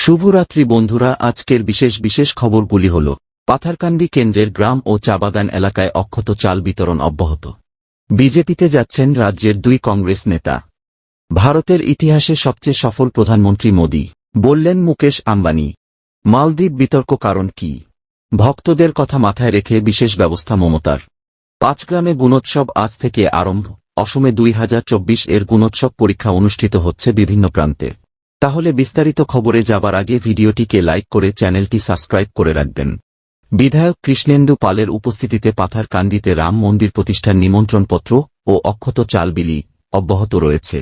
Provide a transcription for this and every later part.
শুভরাত্রি বন্ধুরা, আজকের বিশেষ খবরগুলি হল পাথারকান্দি কেন্দ্রের গ্রাম ও চাবাগান এলাকায় অক্ষত চাল বিতরণ অব্যাহত। বিজেপিতে যাচ্ছেন রাজ্যের দুই কংগ্রেস নেতা। ভারতের ইতিহাসে সবচেয়ে সফল প্রধানমন্ত্রী মোদি, বললেন মুকেশ আম্বানি। মালদ্বীপ বিতর্ক কারণ কি? ভক্তদের কথা মাথায় রেখে বিশেষ ব্যবস্থা মমতার। পাঁচগ্রামে গুণোৎসব আজ থেকে আরম্ভ। অসমে 2024 এর গুণোৎসব পরীক্ষা অনুষ্ঠিত হচ্ছে বিভিন্ন প্রান্তে। তাহলে বিস্তারিত খবরে যাবার আগে ভিডিওটিকে লাইক করে চ্যানেলটি সাবস্ক্রাইব করে রাখবেন। বিধায়ক কৃষ্ণেন্দু পালের উপস্থিতিতে পাথারকান্দিতে রাম মন্দির প্রতিষ্ঠার নিমন্ত্রণপত্র ও অক্ষত চাল বিলি অব্যাহত রয়েছে।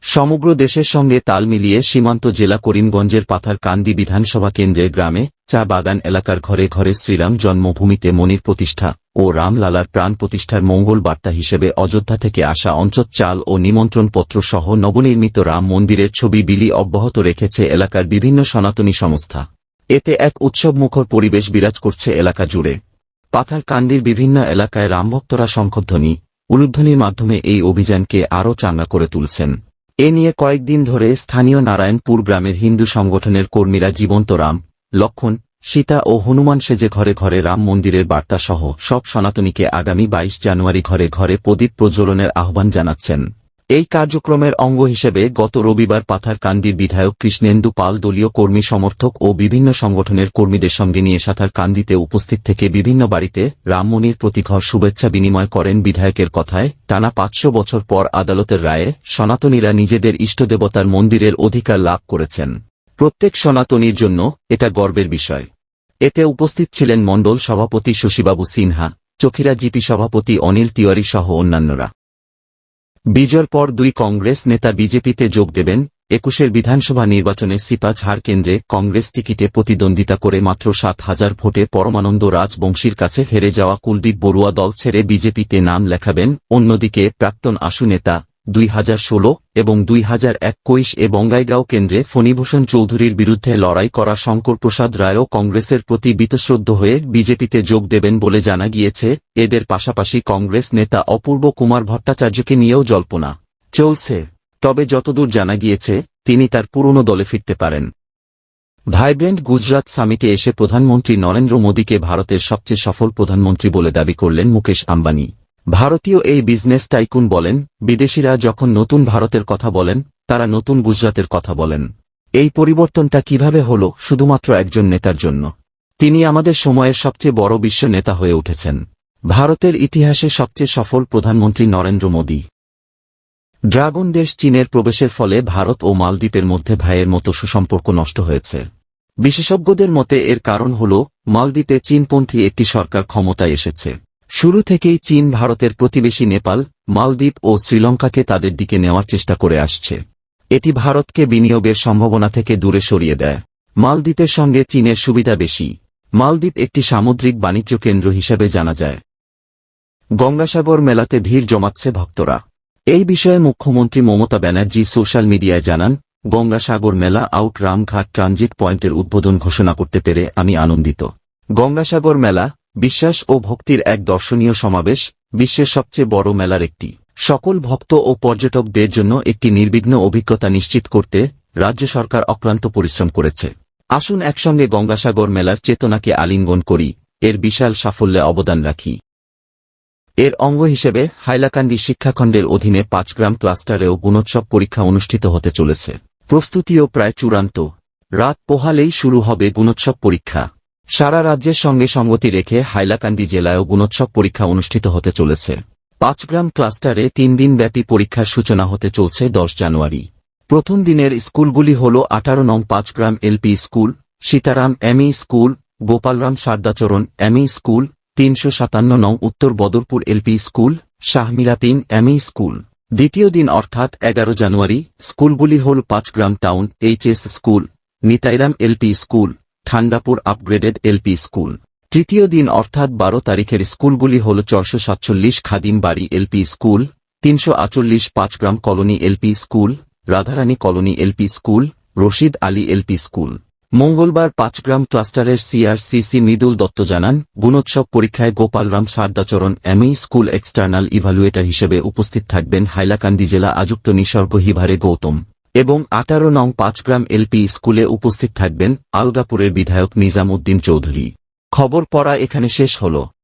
সমগ্র দেশের সঙ্গে তাল মিলিয়ে সীমান্ত জেলা করিমগঞ্জের পাথারকান্দি বিধানসভা কেন্দ্রের গ্রামে চা বাগান এলাকার ঘরে ঘরে শ্রীরাম জন্মভূমিতে মন্দির প্রতিষ্ঠা ও রামলালার প্রাণ প্রতিষ্ঠার মঙ্গল বার্তা হিসেবে অযোধ্যা থেকে আসা অঞ্চল চাল ও নিমন্ত্রণপত্র সহ নবনির্মিত রাম মন্দিরের ছবি বিলি অব্যাহত রেখেছে এলাকার বিভিন্ন সনাতনী সংস্থা। এতে এক উৎসবমুখর পরিবেশ বিরাজ করছে এলাকা জুড়ে। পাথারকান্দির বিভিন্ন এলাকায় রামভক্তরা শঙ্খধ্বনি, উলুধ্বনির মাধ্যমে এই অভিযানকে আরও চাঙ্গা করে তুলছেন। এ নিয়ে কয়েকদিন ধরে স্থানীয় নারায়ণপুর গ্রামের হিন্দু সংগঠনের কর্মীরা জীবন্ত রাম, লক্ষ্মণ, সীতা ও হনুমান সেজে ঘরে ঘরে রাম মন্দিরের বার্তা সহ সব সনাতনীকে আগামী 22 জানুয়ারি ঘরে ঘরে প্রদীপ প্রজ্বলনের আহ্বান জানাচ্ছেন। এই কার্যক্রমের অঙ্গ হিসেবে গত রবিবার পাথারকান্দির বিধায়ক কৃষ্ণেন্দু পাল দলীয় কর্মী সমর্থক ও বিভিন্ন সংগঠনের কর্মীদের সঙ্গে নিয়ে পাথারকান্দিতে উপস্থিত থেকে বিভিন্ন বাড়িতে রামমন্দির প্রতি ঘর শুভেচ্ছা বিনিময় করেন। বিধায়কের কথায়, টানা 500 বছর পর আদালতের রায়ে সনাতনীরা নিজেদের ইষ্টদেবতার মন্দিরের অধিকার লাভ করেছেন। প্রত্যেক সনাতনীর জন্য এটা গর্বের বিষয়। এতে উপস্থিত ছিলেন মণ্ডল সভাপতি শশীবাবু সিনহা, চকিরা জিপি সভাপতি অনিল তিওয়ারি সহ অন্যান্যরা। বিজয়ের পর দুই কংগ্রেস নেতা বিজেপিতে যোগ দেবেন। 21 বিধানসভা নির্বাচনে সিপাঝাড় কেন্দ্রে কংগ্রেস টিকিটে প্রতিদ্বন্দ্বিতা করে মাত্র 7,000 ভোটে পরমানন্দ রাজবংশীর কাছে হেরে যাওয়া কুলদীপ বড়ুয়া দল ছেড়ে বিজেপিতে নাম লেখাবেন। অন্যদিকে প্রাক্তন আশু নেতা 2016 এবং 2021 এ বঙ্গাইগাঁও কেন্দ্রে ফণীভূষণ চৌধুরীর বিরুদ্ধে লড়াই করা শঙ্কর প্রসাদ রায়ও কংগ্রেসের প্রতি বীতশ্রদ্ধ হয়ে বিজেপিতে যোগ দেবেন বলে জানা গিয়েছে। এদের পাশাপাশি কংগ্রেস নেতা অপূর্ব কুমার ভট্টাচার্যকে নিয়েও জল্পনা চলছে। তবে যতদূর জানা গিয়েছে, তিনি তার পুরনো দলে ফিরতে পারেন। ভাইব্রেন্ট গুজরাট সামিটে এসে প্রধানমন্ত্রী নরেন্দ্র মোদীকে ভারতের সবচেয়ে সফল প্রধানমন্ত্রী বলে দাবি করলেন মুকেশ আম্বানি। ভারতীয় এই বিজনেস টাইকুন বলেন, বিদেশিরা যখন নতুন ভারতের কথা বলেন, তারা নতুন গুজরাটের কথা বলেন। এই পরিবর্তনটা কিভাবে হল? শুধুমাত্র একজন নেতার জন্য। তিনি আমাদের সময়ের সবচেয়ে বড় বিশ্ব নেতা হয়ে উঠেছেন। ভারতের ইতিহাসে সবচেয়ে সফল প্রধানমন্ত্রী নরেন্দ্র মোদী। ড্রাগন দেশ চীনের প্রবেশের ফলে ভারত ও মালদ্বীপের মধ্যে ভাইয়ের মতো সুসম্পর্ক নষ্ট হয়েছে। বিশেষজ্ঞদের মতে এর কারণ হল মালদ্বীপে চীনপন্থী একটি সরকার ক্ষমতায় এসেছে। শুরু থেকেই চীন ভারতের প্রতিবেশী নেপাল, মালদ্বীপ ও শ্রীলঙ্কাকে তাদের দিকে নেওয়ার চেষ্টা করে আসছে। এটি ভারতকে বিনিয়োগের সম্ভাবনা থেকে দূরে সরিয়ে দেয়। মালদ্বীপের সঙ্গে চীনের সুবিধা বেশি। মালদ্বীপ একটি সামুদ্রিক বাণিজ্য কেন্দ্র হিসেবে জানা যায়। গঙ্গাসাগর মেলাতে ভিড় জমাচ্ছে ভক্তরা। এই বিষয়ে মুখ্যমন্ত্রী মমতা ব্যানার্জি সোশ্যাল মিডিয়ায় জানান, গঙ্গাসাগর মেলা আউট রামঘাট ট্রানজিট পয়েন্টের উদ্বোধন ঘোষণা করতে পেরে আমি আনন্দিত। গঙ্গাসাগর মেলা বিশ্বাস ও ভক্তির এক দর্শনীয় সমাবেশ, বিশ্বের সবচেয়ে বড় মেলার একটি। সকল ভক্ত ও পর্যটকদের জন্য একটি নির্বিঘ্ন অভিজ্ঞতা নিশ্চিত করতে রাজ্য সরকার অক্লান্ত পরিশ্রম করেছে। আসুন একসঙ্গে গঙ্গাসাগর মেলার চেতনাকে আলিঙ্গন করি, এর বিশাল সাফল্যে অবদান রাখি। এর অঙ্গ হিসেবে হাইলাকান্দি শিক্ষাখণ্ডের অধীনে 5 গ্রাম ক্লাস্টারেও গুণোৎসব পরীক্ষা অনুষ্ঠিত হতে চলেছে। প্রস্তুতিও প্রায় চূড়ান্ত। রাত পোহালেই শুরু হবে গুণোৎসব পরীক্ষা। সারা রাজ্যের সঙ্গে সঙ্গতি রেখে হাইলাকান্দি জেলায়ও গুণোৎসব পরীক্ষা অনুষ্ঠিত হতে চলেছে। 5 গ্রাম ক্লাস্টারে 3 দিনব্যাপী পরীক্ষার সূচনা হতে চলছে 10 জানুয়ারি। প্রথম দিনের স্কুলগুলি হল 18 নং 5 গ্রাম LP school, Sitaram ME school, Gopalram Saradacharan ME school, 357 নং উত্তর বদরপুর এলপি স্কুল, শাহমিরাপিন এমই স্কুল। দ্বিতীয় দিন অর্থাৎ 11 জানুয়ারি স্কুলগুলি হল 5 গ্রাম town HS school, Nitairam LP school, Thandapur upgraded LP school. তৃতীয় দিন অর্থাৎ 12 তারিখের স্কুলগুলি হল 447 খাদিম বাড়ি এলপি স্কুল, 348 5 গ্রাম colony LP school, Radharani colony LP school, Rashid Ali LP school. মঙ্গলবার 5 গ্রাম ক্লাস্টারের সিআরসিসি মৃদুল দত্ত জানান, গুণোৎসব পরীক্ষায় Gopalram Saradacharan ME school external evaluator হিসেবে উপস্থিত থাকবেন হাইলাকান্দি জেলা আযুক্ত নিসর্গ হিভারে গৌতম। এবং 18 নং 5 গ্রাম এলপি স্কুলে উপস্থিত থাকবেন আলগাপুরের বিধায়ক নিজাম উদ্দিন চৌধুরী। খবর পড়া এখানে শেষ হল।